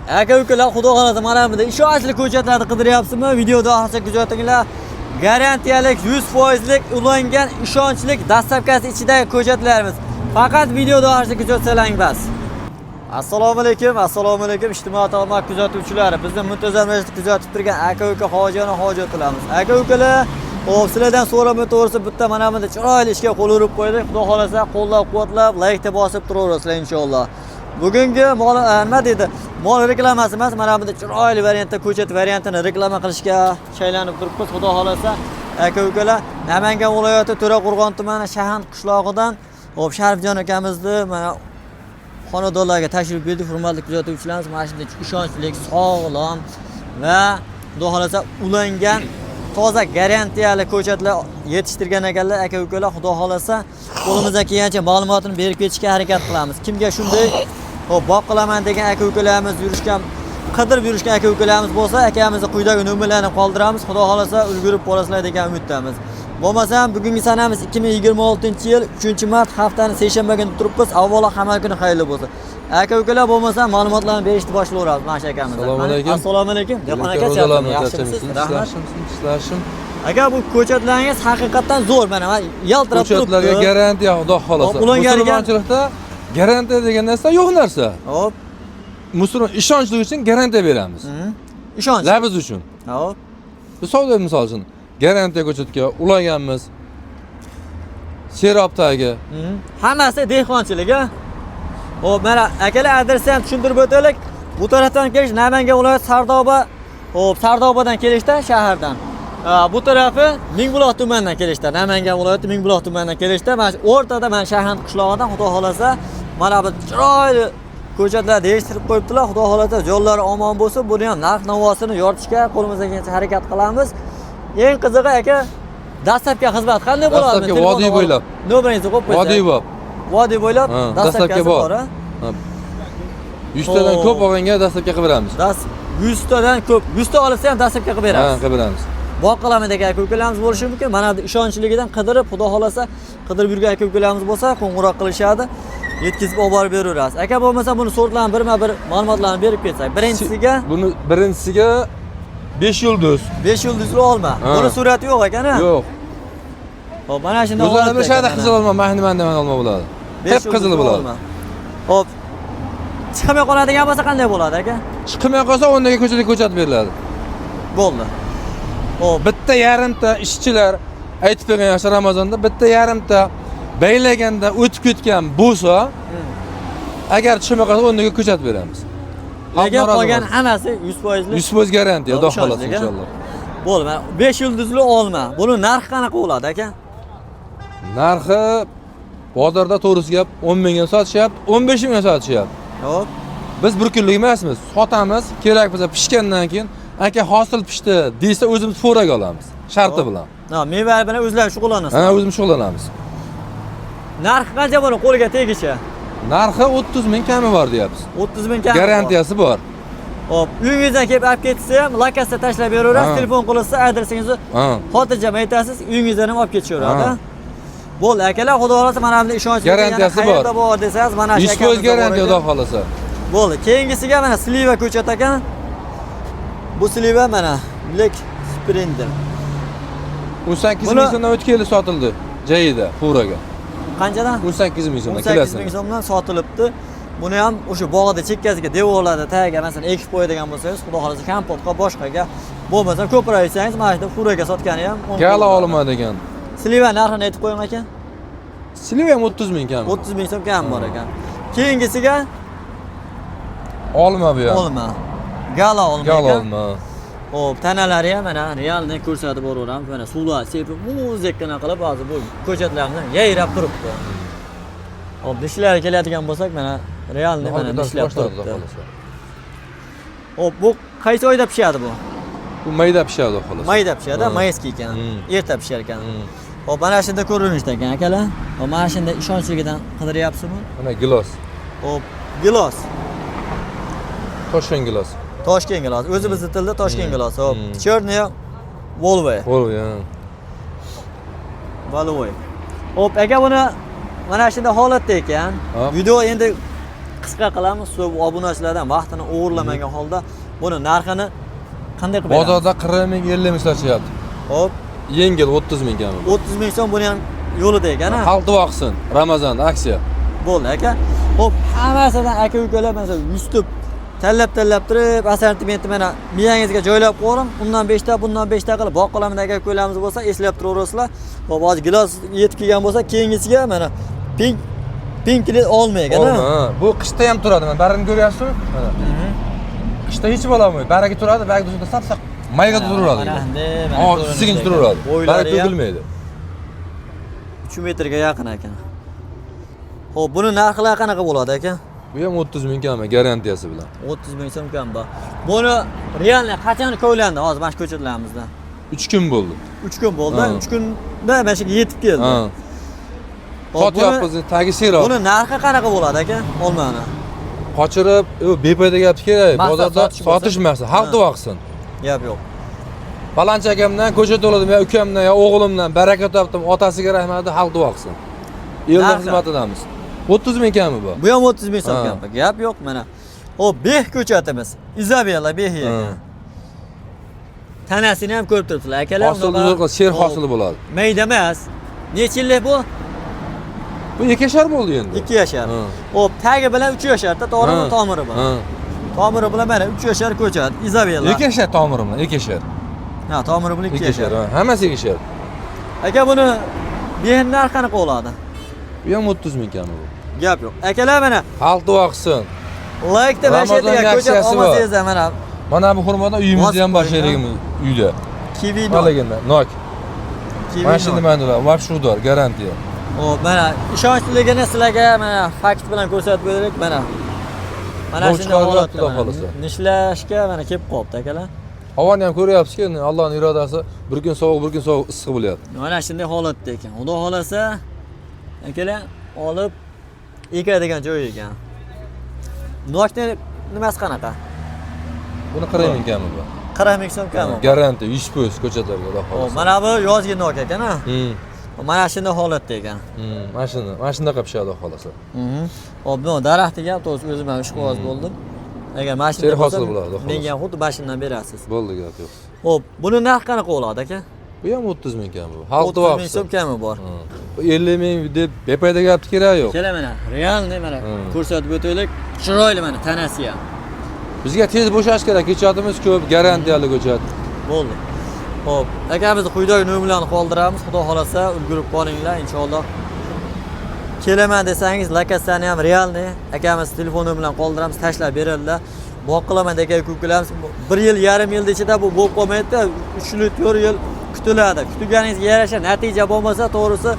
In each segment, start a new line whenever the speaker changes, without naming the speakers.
Aka ukalar, xudo xolasa mana bunda ishonchli ko'chatlarni qidiryapsizmi? Videoda oxirigacha kuzatinglar. Garantiyalik 100% ulangan ishonchli dastavkasi ichidagi ko'chatlarimiz. Faqat videoda oxirigacha kuzatsalang bas. Assalomu alaykum ijtimoiy tarmoq kuzatuvchilari. Bizni muntazam ravishda kuzatib turgan aka-uka hojiyona hojat qilamiz. Aka-ukalar, sizlardan so'rab o'tsa bitta mana bunda chiroyli ishga qo'l urib qo'ydik. Xudo xolasa qo'llab-quvvatlab, like bosib turaverasizlar inshaalloh. Bugungi nima deydi? Mol reklamasi emas, mana bunda chiroyli variantda ko'chat variantini reklama qilishga shaylanib turibmiz. Xudo xolasa aka-ukalar, Namangan viloyati To'raqo'rg'on tumani Shahand qishlog'idan Sharifjon akamizni mana xonadonlarga tashrif buyurdik. Hurmatli kuzatuvchilarimiz, mana shunday ishonchli, sog'lom va xudo xolasa ulangan toza garantiyali ko'chatlar yetishtirgan ekanlar aka-ukalar. Xudo xolasa qo'limizdan kelgancha ma'lumotini berib ketishga harakat qilamiz. Kimga shunday boqilaman degan aka-ukalarimiz qidirib yurishgan aka-ukalarimiz bo'lsa, akamizni quyidagi nomerlarni qoldiramiz. Xudo xolasa ulgurib qolasizlar degan umiddamiz. Bo'lmasam bugungi sanamiz 2026-yil 3-mart haftani seshanba kuni turibmiz. Avvalo hamma kuni xayrli bo'lsin. Aka-ukalar bo'lmasa ma'lumotlarni berishni boshlayveramiz mana shu akamiz. Assalomu alaykum. Dehqon aka, yaxshimisiz?
Rahmat.
Aka, bu ko'chatlaringiz haqiqatan zo'r. Mana yaltirab turibdi.
Ko'chatlarga garantiya xudo xolasa. Musulmonchilikda garantiya degan narsa yo'q narsa.
Hop.
Musulmon ishonchli uchun garantiya beramiz.
Ishonch.
Labiz uchun.
Hop.
Biz savdo misol uchun garantiya ko'chatga ulaganmiz. Serobdagi.
Hammasi dehqonchilik, a? Hop, mana akalar adresini ham tushuntirib o'taylik. Bu tarafdan kelish Namangan viloyati Sardoba, Sardobadan kelishda shahardan. Bu tarafi Mingbuloq tumanidan kelishda, Namangan viloyati Mingbuloq tumanidan kelishda, mana shu o'rtada mana Shahand qishlog'idan xudo xolasa mana bu chiroyli ko'chatlar deyishtirib qo'yibdilar. Xudo xolasa yo'llari omon bo'lsin. Buni ham narx-navosini yoritishga qo'limizdan kelgancha harakat qilamiz. Eng qizig'i aka, dastlabki xizmat qanday bo'ladi?
Dastlabki vodiy bo'ylab.
Nomeringizni qo'yib qo'ying. Vodiy bo'ylab dastlabki bor.
100 tadan ko'p olganga dastlabki qilib beramiz.
100 tadan ko'p. 100 ta olsa ham dastlabki qilib beramiz.
Ha, qilib beramiz.
Boqilaman degan aka-ukalarimiz bo'lishi mumkin. Mana bu ishonchligidan qidirib, xudo xolasa qidirib yurgan aka-ukalarimiz bo'lsa, qo'ng'iroq qilishadi. Yetkazib olib borib beraverasiz. Aka bo'lmasa buni sortlarni birma-bir ma'lumotlarni berib ketsak.
Birinchisiga 5 yulduz.
5 yulduzli olma. Buni surati yo'q ekan-a?
Yo'q.
Hop, mana shunday
holatda bir shayda qizil olma, mahniman degan olma bo'ladi. Hep qizil bo'ladi.
Hop. Chiqmay qoladigan bo'lsa qanday bo'ladi aka?
Chiqmay qolsa o'rniga ko'chat beriladi.
Bo'ldi. Hop,
bitta yarimta ishchilar aytib bergan yoshlar Ramazonda bitta yarimta baylaganda o'tib ketgan bo'lsa, agar chiqmay qolsa o'rniga ko'chat beramiz.
Lekin qolgan hammasi 100%.
100% garantiya, xudo xolasa inshaalloh.
Bo'ldi. 5 yulduzli olma. Buni narxi qanaqa bo'ladi aka?
Narxi bozorda to'g'risi gap 10 mingga sotishyapti, 15 mingga sotishyapti.
Hop.
Biz bir kunlik emasmiz. Sotamiz, kerak bo'lsa pishgandan keyin aka hosil pishdi desa o'zimiz foraga olamiz. Sharti bilan.
Ha, meva bilan o'zlari shug'ullanasiz.
Ha, o'zimiz shug'ullanamiz.
Narxi qancha buni qo'lga tegishi?
Narxi 30 ming kami bor deyapmiz.
30 ming kami.
Garantiyasi bor.
Hop, uyingizdan kelib olib ketsa ham, lokasiya tashlab beraverasiz, telefon qilsa adresingizni xotirjam aytasiz, uyingizdan ham olib ketishaveradi. Bo'ldi akalar, xudo xolasa mana bunday ishonchli
garantiyasi bor.
Qayerda bor desangiz, mana shu
100% garantiya xudo xolasa.
Bo'ldi. Keyingisiga mana sliva ko'chat ekan. Bu sliva mana Black Sprinter.
18 ming so'mdan o'tkeli sotildi joyida, Furaga.
Qanchadan?
18 ming so'mdan
18 ming so'mdan sotilibdi. Buni ham o'sha bog'da chekkasiga devorlarda tagiga masalan ekib qo'yadigan bo'lsangiz, xudo xolasa kompotga boshqaga bo'lmasa ko'proq aytsangiz, mana shu Furaga sotgani ham
gala olma degan.
Sliva narxini aytib qo'ying aka.
Sliva ham 30 ming kam.
30 ming so'm kam bor ekan. Keyingisiga
olma bu ham.
Olma. Gala olma.
Gala olma.
Hop, tanalari ham mana realni ko'rsatib boraveramiz. Mana suvlar sepib, muzdekana qilib hozir bu ko'chatlarimizni yayrab turibdi. Hop, dishlar keladigan bo'lsak, mana realni mana dishlar turibdi. Hop, bu qaysi oyda pishadi bu?
Bu mayda pishadi xolos.
Mayda pishadi, mayski ekan. Erta pishar ekan. Hop, mana shunda ko'rinishda ekan akalar. Hop, mana shunda ishonchligidan qidiryapsizmi?
Mana gilos.
Hop, gilos.
Toshkent gilos.
Toshkent gilos. O'zimizning tilda Toshkent gilos. Hop, Cherny Volvoy. Volvoy. Hop, aka buni mana shunda holatda ekan. Video endi qisqa qilamiz. Shu obunachilardan vaqtini o'g'irlamagan holda buni narxini qanday qilib beramiz?
Bozorda 40 ming 50 ming sotishyapti.
Hop,
Yengil 30 ming kami.
30 ming so'm buni ham yo'lida ekan, ha?
Xalq duoqsin. Ramazonda aksiya.
Bo'ldi aka. Hop, hammasidan aka-ukalar masalan yutib tanlab turib, assortimentni mana miyangizga joylab qo'ying. Undan 5 ta, bundan 5 ta qilib boqqalamda aka-ukalarimiz bo'lsa, eslab turaverasizlar. Hop, hozir gilos yetib kelgan bo'lsa, keyingisiga mana pinkli olmaygan, ha?
Bu qishda ham turadi. Mana barini ko'ryapsizmi? Mana. Qishda hech bo'lmaydi. Baraka turadi, baraka tursa sap-sap mayga turaveradi. Mana sekin turaveradi. Baraka to'kilmaydi.
3 metrga yaqin ekan. Xo'p, buni narxlari qanaqa bo'ladi aka?
Bu ham 30 ming kami garantiyasi bilan.
30 ming so'm kam bor. Buni realni qachon ko'ylandi hozir mana shu ko'chatlarimizda?
3 kun bo'ldi.
3 kun bo'ldi. 3 kunda mana shu yetib keldi.
Ha. Sotyapmiz, tagi seroq.
Buni narxi qanaqa bo'ladi aka? Olmani.
Qochirib, befoyda gapni kerak. Bozorda sotishmasa, xalq duoqsin.
Gap yo'q.
Balancha akamdan ko'chat oladim, yo ukamdan, yo o'g'limdan baraka topdim, otasiga rahmat, xalq duoqsin. Elning xizmatidamiz. 30 ming kami bu.
Bu ham 30 ming so'm kam. Gap yo'q mana. Hop, beh ko'chatimiz. Izabella behi ekan. Tanasini ham ko'rib turibsizlar akalar.
Hosil sher hosili bo'ladi.
Mayda emas. Necha yillik bu?
Bu 2 yashar bo'ldi endi.
2 yashar. Hop, tagi bilan 3 yasharda, to'g'rimi? Tomiri bor. Tomiri bilan mana 3 yashar ko'chat. Izabella.
2 yashar tomiri bilan, 2 yashar.
Ha, tomiri bilan 2 yashar.
Hammasi 2 yashar.
Aka buni behin narxi qanaqa bo'ladi?
Bu ham 30 ming kami bu.
Gap yo'q. Akalar mana
xalq duoqsin.
Like deb ashadiga ko'chat olmasangiz mana.
Mana bu xurmodan uyimizda ham bor sherigimiz uyda.
Kivi
Malaganda, nok. Mashina mandalar, vobshudor, garantiya.
Hop, mana ishonchliligini sizlarga mana fakt bilan ko'rsatib berdik, mana. Mana shunday holatda nishlashga mana kelib qolibdi akalar.
Havoni ham ko'ryapsiz-ku, Allohning irodasi, bir kun sovuq, bir kun sovuq issiq bo'lyapti.
Mana shunday holatda ekan. Xudo xolasa akalar olib ekadigan joy ekan. Nokni nimasi qanaqa?
Buni 40 ming kami bu.
40 ming so'm kami.
Garantiya 100% ko'chatlarga Xudo xolasa.
Mana bu yozgi nok ekan, ha? Mana shunday holatda ekan.
Mana shunaqa pishadi Xudo xolasa.
Hop, bu daraxtiga ham to'g'ri o'zim ham ishqiboz bo'ldim. Agar mashina
hosil bo'ladi.
Menga xuddi bashidan berasiz.
Bo'ldi, gap yo'q.
Hop, buni narxi qanaqa bo'ladi aka?
Bu ham 30 ming kami bu. Xalq duoqsin.
30 ming so'm kami bor.
50 ming deb befoyda gapni kerak yo'q.
Kela mana, realni mana ko'rsatib o'taylik. Chiroyli mana tanasi ham.
Bizga tez bo'shash kerak, ko'chatimiz ko'p, garantiyali ko'chat.
Bo'ldi. Hop, akamizni quyidagi nomerlarni qoldiramiz. Xudo xolasa ulgurib qolinglar inshaalloh. Kelaman desangiz, lokatsiyani ham realni akamiz telefoni bilan qoldiramiz, tashlab beradilar. Boqilaman degan ko'klarimiz 1 yil, yarim yil ichida bu bo'lib qolmaydi-da, 3 yil, 4 yil kutiladi. Kutganingizga yarasha natija bo'lmasa, to'g'risi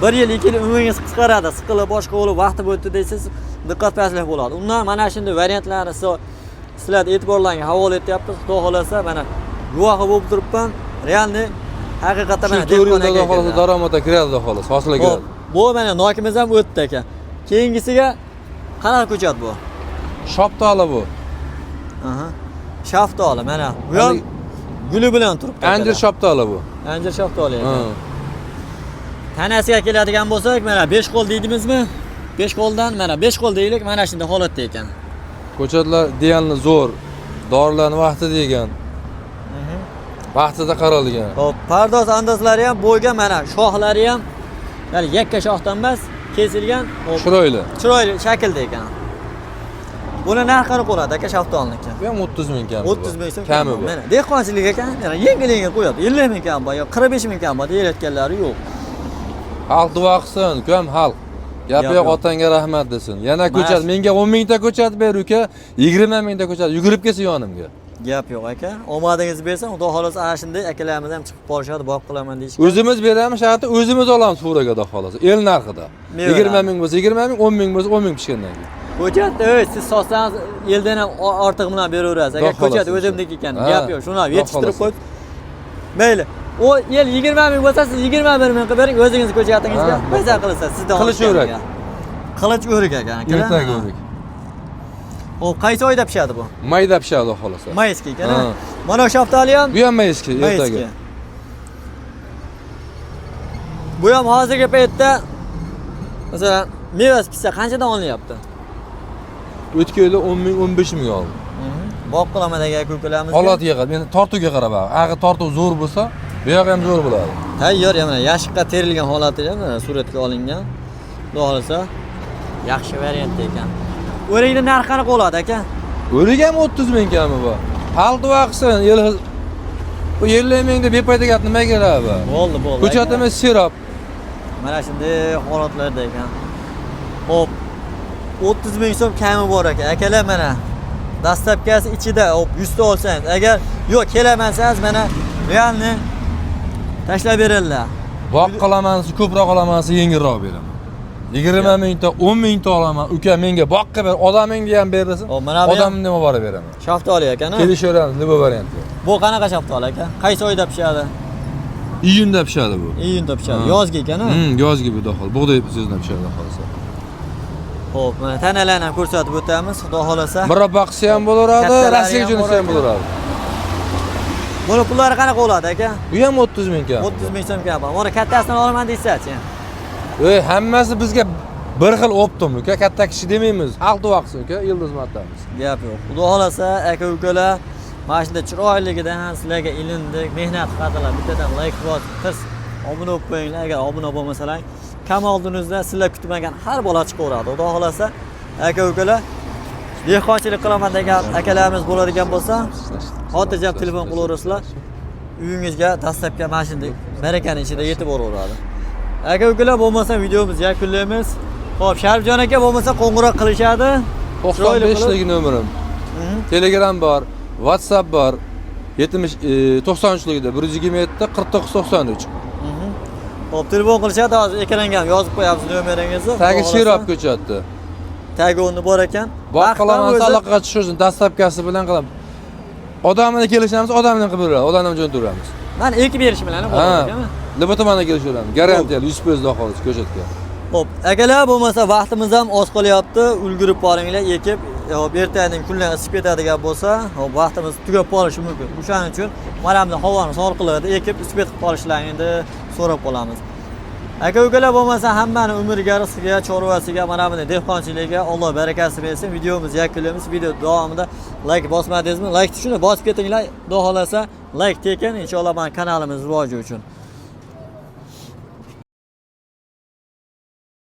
1 yil, 2 yil umringiz qisqaradi. Siqilib boshqa bo'lib vaqti o'tdi deysiz, diqqat paslik bo'ladi. Undan mana shunday variantlarni sizlar e'tiborlaringizga havola etyapmiz. Xudo xolasa mana guvohi bo'lib turibman. Realni haqiqatan mana
dehqonga xolasa daromadga kiradi xolos, hosila kiradi.
Bu mana nokimiz ham o'tdi aka. Keyingisiga qanaqa ko'chat bu?
Shaftoli bu.
Aha. Shaftoli mana. Bu ham guli bilan turibdi.
Anjir shaftoli bu.
Anjir shaftoli ekan. Tanasiga keladigan bo'lsak, mana 5 qo'l deydimizmi? 5 qo'ldan mana 5 qo'l deylik, mana shunday holatda ekan.
Ko'chatlar deyarli zo'r, dorilarni vaqtida yegan. Vaqtida qaralgan.
Hop, pardoz andozlari ham bo'lgan, mana shoxlari ham ya'ni yakka shoxdan emas, kesilgan.
Chiroyli.
Chiroyli shaklda ekan. Buni narxi qoladi aka shaftolniki.
Bu ham 30 ming kami.
30 ming so'm kami bu. Mana dehqonchilik ekan, yana yengil-yengil qo'yadi. 50 ming kam bor, yo 45 ming kam bor deyayotganlari yo'q.
Xalq duo qilsin, ko'm xalq. Gap yo'q, otangga rahmat desin. Yana ko'chat, menga 10 mingta ko'chat ber uka, 20 mingta ko'chat yugurib kelsin yonimga.
Gap yo'q aka. Omadingiz bersin, Xudo xolasa ana shunday akalarimiz ham chiqib qolishadi, boq qilaman deyishgan.
O'zimiz beramiz, sharti o'zimiz olamiz furaga Xudo xolasa. El narxida. 20 ming bo'lsa 20 ming, 10 ming bo'lsa 10 ming pishgandan keyin.
Ko'chatni siz sotsangiz eldan ham ortiq bilan beraverasiz. Agar ko'chat o'zimniki ekan, gap yo'q. Shuni yetishtirib qo'yib. Mayli. O el 20 ming bo'lsa siz 21 ming qilib bering, o'zingiz ko'chatingizga baza qilasiz. Sizdan
Qilich o'rak.
Qilich o'rak ekan aka.
Ertaga o'rak.
O qaysi oyda pishadi bu?
Mayda pishadi xolasa.
Mayski ekan. Mana shaftoli ham.
Bu ham mayski, ertaga.
Bu ham hozirgi paytda masalan mevasi pishsa qanchadan olinyapti?
O'tgan yili 10 ming, 15 ming oldim.
Boqqalamadagi aka-ukalarimiz.
Holatiga qarab, men tortuvga qarab, ag'i tortuv zo'r bo'lsa, bu yoq ham zo'r bo'ladi.
Tayyor, mana yashiqqa terilgan holati mana suratga olingan. Xudo xolasa yaxshi variant ekan. O'rikni narxi qanaqa bo'ladi aka?
O'rik ham 30 ming kami bu. Aldi vaqtsin, bu 50 mingda bepayda gap nima keladi bu?
Bo'ldi.
Ko'chatimiz sirop.
Mana shunday holatlarda ekan. Hop. 30 ming so'm kami bor ekan. Akalar mana dastlabkasi ichida 100 ta olsangiz, agar yo'q kelamasangiz mana realni tashlab beradilar.
Boqqalamansi, ko'proq olamansi yengilroq beraman. 20 mingta, 10 mingta olaman. Uka menga boqqa ber, odamingga ham bersin. Odamimni ham olib beraman.
Shaftoli ekan-a?
Kelishaveramiz, nima variant.
Bu qanaqa shaftoli aka? Qaysi oyda pishadi?
Iyunda pishadi bu.
Iyunda pishadi. Yozgi ekan-a?
Yozgi bu dahol. Bug'doy so'zdan pishadi xolos.
Xo'p, mana tanalarni ham ko'rsatib o'tamiz, xudo xolasa.
Mirab baqsi ham bo'laveradi, Rossiya jo'nisi ham bo'laveradi.
Buni pullari qanaqa bo'ladi aka?
Bu ham 30 ming kam.
30 ming so'm kam. Mana kattasini olaman deysiz-chi?
Hammasi bizga bir xil optim, uka, katta kishi demaymiz. Aldi vaqtsin, uka, Yildiz matamiz.
Gap yo'q. Xudo xolasa aka-ukalar mana shunda chiroyligidan sizlarga ilindik, mehnat qiladilar. Bittadan like bosib, qiz obuna bo'lib qo'yinglar. Agar obuna bo'lmasalar, kam oldingizda sizlar kutmagan har bola chiqaveradi. Xudo xolasa aka-ukalar dehqonchilik qilaman degan akalarimiz bo'ladigan bo'lsa, xotirjam telefon qilaverasizlar. Uyingizga dastlabki mana shunday barakaning ichida yetib boraveradi. Aka-ukalar bo'lmasa videomizni yakunlaymiz. Xo'p, Sharifjon aka bo'lmasa qo'ng'iroq qilishadi.
95lik nomerim. Telegram bor, WhatsApp bor. 93likda 127 49 93.
Xo'p, telefon qilishadi, hozir ekranga ham yozib qo'yamiz nomeringizni.
Tagi Sirop ko'chatdi.
Tagi o'rni bor ekan.
Boqqalaman aloqaga tushirsin, dastlabkasi bilan qilib. Odamni kelishamiz, odamni qilib beramiz, odamni jo'ntiramiz.
Mana ekib berish bilan bo'ladi ekanmi?
Libotomanda kelishaveramiz. Garantiyali 100% xolos ko'chatga.
Xo'p, akalar bo'lmasa vaqtimiz ham oz qolyapti. Ulgurib boringlar, ekib, hop ertaning kunlar isib ketadigan bo'lsa, hop vaqtimiz tugab qolishi mumkin. O'shaning uchun mana bu havoni sovuqligida ekib isib ketib qolishlaringni so'rab qolamiz. Aka-ukalar bo'lmasa hammani umriga, rizqiga, chorvasiga, mana bunday dehqonchiligiga Alloh barakasi bersin. Videomizni yakunlaymiz. Video davomida like bosmadingizmi? Like tushuni bosib ketinglar. Xudo xolasa like tekin, inshaalloh mana kanalimiz rivoji uchun.